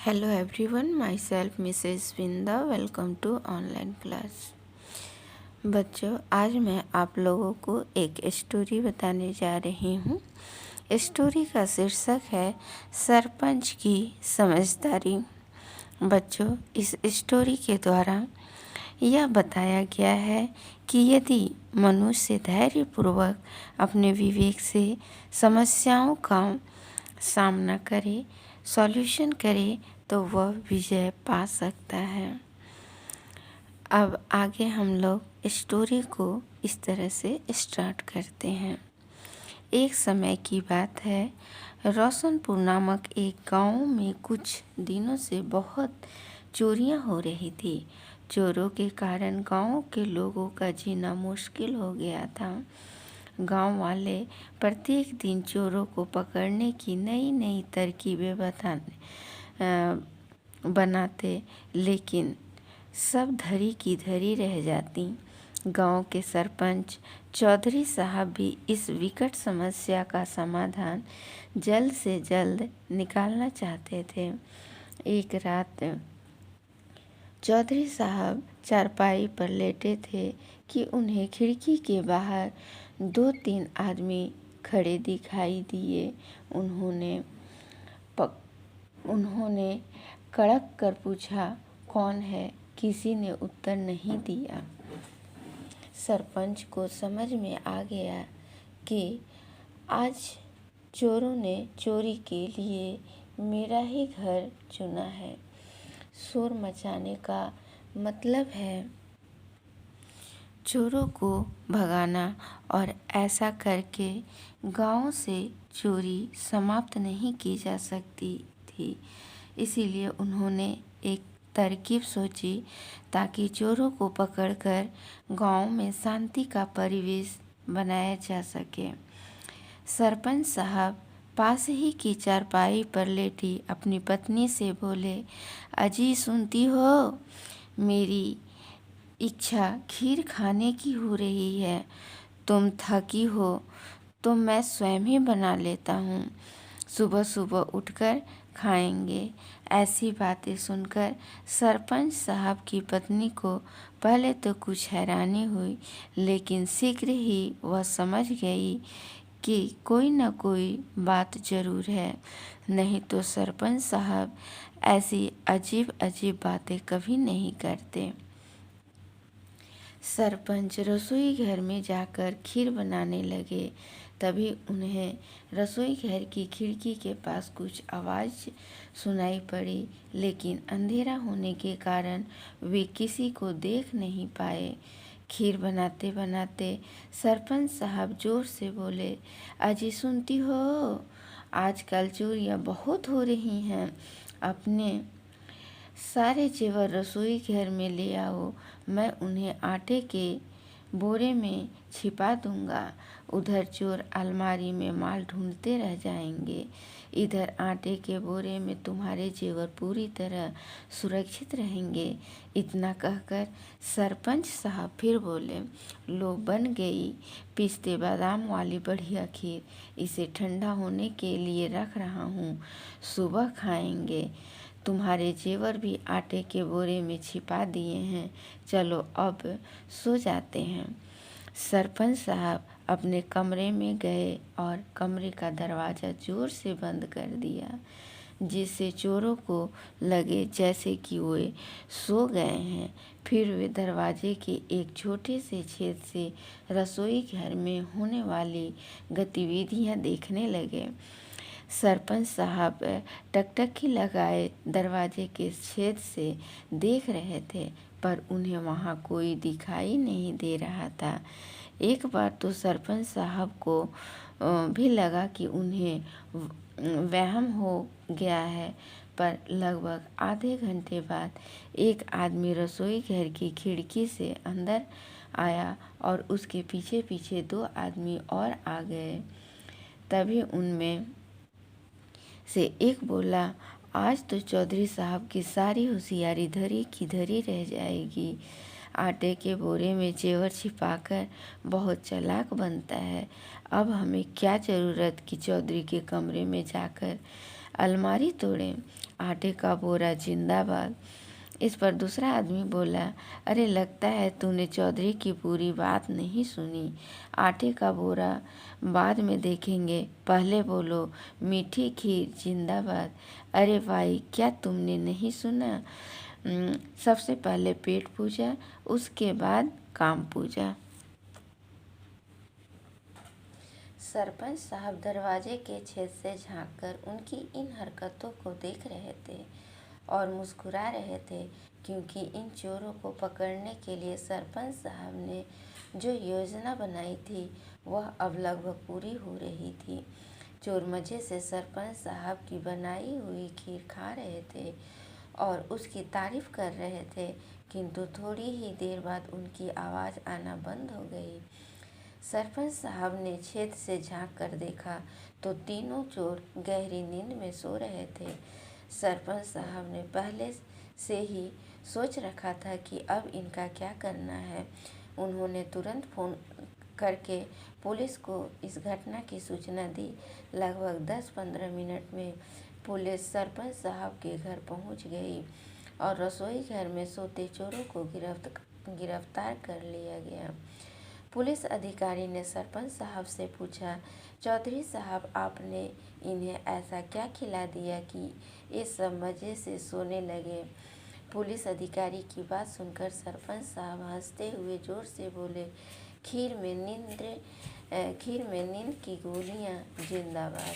Hello everyone, myself Mrs. Vinda, welcome to online class. बच्चों, आज मैं आप लोगों को एक स्टोरी बताने जा रही हूँ। स्टोरी का शीर्षक है सरपंच की समझदारी। बच्चों, इस स्टोरी के द्वारा यह बताया गया है कि यदि मनुष्य धैर्यपूर्वक अपने विवेक से समस्याओं का सामना करे, सॉल्यूशन करे, तो वह विजय पा सकता है। अब आगे हम लोग स्टोरी को इस तरह से स्टार्ट करते हैं। एक समय की बात है, रोशनपुर नामक एक गांव में कुछ दिनों से बहुत चोरियां हो रही थी। चोरों के कारण गांव के लोगों का जीना मुश्किल हो गया था। गांव वाले प्रत्येक दिन चोरों को पकड़ने की नई नई तरकीबें बनाते, लेकिन सब धरी की धरी रह जाती। गांव के सरपंच चौधरी साहब भी इस विकट समस्या का समाधान जल्द से जल्द निकालना चाहते थे। एक रात चौधरी साहब चारपाई पर लेटे थे कि उन्हें खिड़की के बाहर 2-3 आदमी खड़े दिखाई दिए। उन्होंने कड़क कर पूछा, कौन है? किसी ने उत्तर नहीं दिया। सरपंच को समझ में आ गया कि आज चोरों ने चोरी के लिए मेरा ही घर चुना है। शोर मचाने का मतलब है चोरों को भगाना, और ऐसा करके गांव से चोरी समाप्त नहीं की जा सकती थी। इसीलिए उन्होंने एक तरकीब सोची ताकि चोरों को पकड़कर गांव में शांति का परिवेश बनाया जा सके। सरपंच साहब पास ही की चारपाई पर लेटी अपनी पत्नी से बोले, अजी सुनती हो? मेरी इच्छा खीर खाने की हो रही है। तुम थकी हो तो मैं स्वयं ही बना लेता हूँ। सुबह सुबह उठकर खाएंगे। ऐसी बातें सुनकर सरपंच साहब की पत्नी को पहले तो कुछ हैरानी हुई, लेकिन शीघ्र ही वह समझ गई कि कोई न कोई बात जरूर है, नहीं तो सरपंच साहब ऐसी अजीब अजीब बातें कभी नहीं करते। सरपंच रसोई घर में जाकर खीर बनाने लगे। तभी उन्हें रसोई घर की खिड़की के पास कुछ आवाज़ सुनाई पड़ी, लेकिन अंधेरा होने के कारण वे किसी को देख नहीं पाए। खीर बनाते बनाते सरपंच साहब जोर से बोले, अजी सुनती हो? आजकल चोरियाँ बहुत हो रही हैं। अपने सारे जेवर रसोई घर में ले आओ, मैं उन्हें आटे के बोरे में छिपा दूंगा। उधर चोर अलमारी में माल ढूंढते रह जाएंगे, इधर आटे के बोरे में तुम्हारे जेवर पूरी तरह सुरक्षित रहेंगे। इतना कहकर सरपंच साहब फिर बोले, लो बन गई पिस्ते बादाम वाली बढ़िया खीर। इसे ठंडा होने के लिए रख रहा हूँ, सुबह खाएंगे। तुम्हारे जेवर भी आटे के बोरे में छिपा दिए हैं। चलो अब सो जाते हैं। सरपंच साहब अपने कमरे में गए और कमरे का दरवाज़ा जोर से बंद कर दिया, जिससे चोरों को लगे जैसे कि वे सो गए हैं। फिर वे दरवाजे के एक छोटे से छेद से रसोई घर में होने वाली गतिविधियां देखने लगे। सरपंच साहब टकटकी लगाए दरवाजे के छेद से देख रहे थे, पर उन्हें वहाँ कोई दिखाई नहीं दे रहा था। एक बार तो सरपंच साहब को भी लगा कि उन्हें वहम हो गया है, पर लगभग आधे घंटे बाद एक आदमी रसोई घर की खिड़की से अंदर आया और उसके पीछे पीछे 2 आदमी और आ गए। तभी उनमें से एक बोला, आज तो चौधरी साहब की सारी होशियारी धरी की धरी रह जाएगी। आटे के बोरे में जेवर छिपाकर बहुत चालाक बनता है। अब हमें क्या ज़रूरत कि चौधरी के कमरे में जाकर अलमारी तोड़ें। आटे का बोरा जिंदाबाद। इस पर दूसरा आदमी बोला, अरे लगता है तूने चौधरी की पूरी बात नहीं सुनी। आटे का बोरा बाद में देखेंगे, पहले बोलो मीठी खीर जिंदाबाद। अरे भाई, क्या तुमने नहीं सुना? सबसे पहले पेट पूजा, उसके बाद काम पूजा। सरपंच साहब दरवाजे के छेद से झांककर उनकी इन हरकतों को देख रहे थे और मुस्कुरा रहे थे, क्योंकि इन चोरों को पकड़ने के लिए सरपंच साहब ने जो योजना बनाई थी वह अब लगभग पूरी हो रही थी। चोर मज़े से सरपंच साहब की बनाई हुई खीर खा रहे थे और उसकी तारीफ कर रहे थे, किंतु थोड़ी ही देर बाद उनकी आवाज़ आना बंद हो गई। सरपंच साहब ने छेद से झांक कर देखा तो तीनों चोर गहरी नींद में सो रहे थे। सरपंच साहब ने पहले से ही सोच रखा था कि अब इनका क्या करना है। उन्होंने तुरंत फ़ोन करके पुलिस को इस घटना की सूचना दी। लगभग 10-15 मिनट में पुलिस सरपंच साहब के घर पहुंच गई और रसोई घर में सोते चोरों को गिरफ्तार कर लिया गया। पुलिस अधिकारी ने सरपंच साहब से पूछा, चौधरी साहब, आपने इन्हें ऐसा क्या खिला दिया कि ये सब मज़े से सोने लगे? पुलिस अधिकारी की बात सुनकर सरपंच साहब हंसते हुए जोर से बोले, खीर में नींद की गोलियां जिंदाबाद।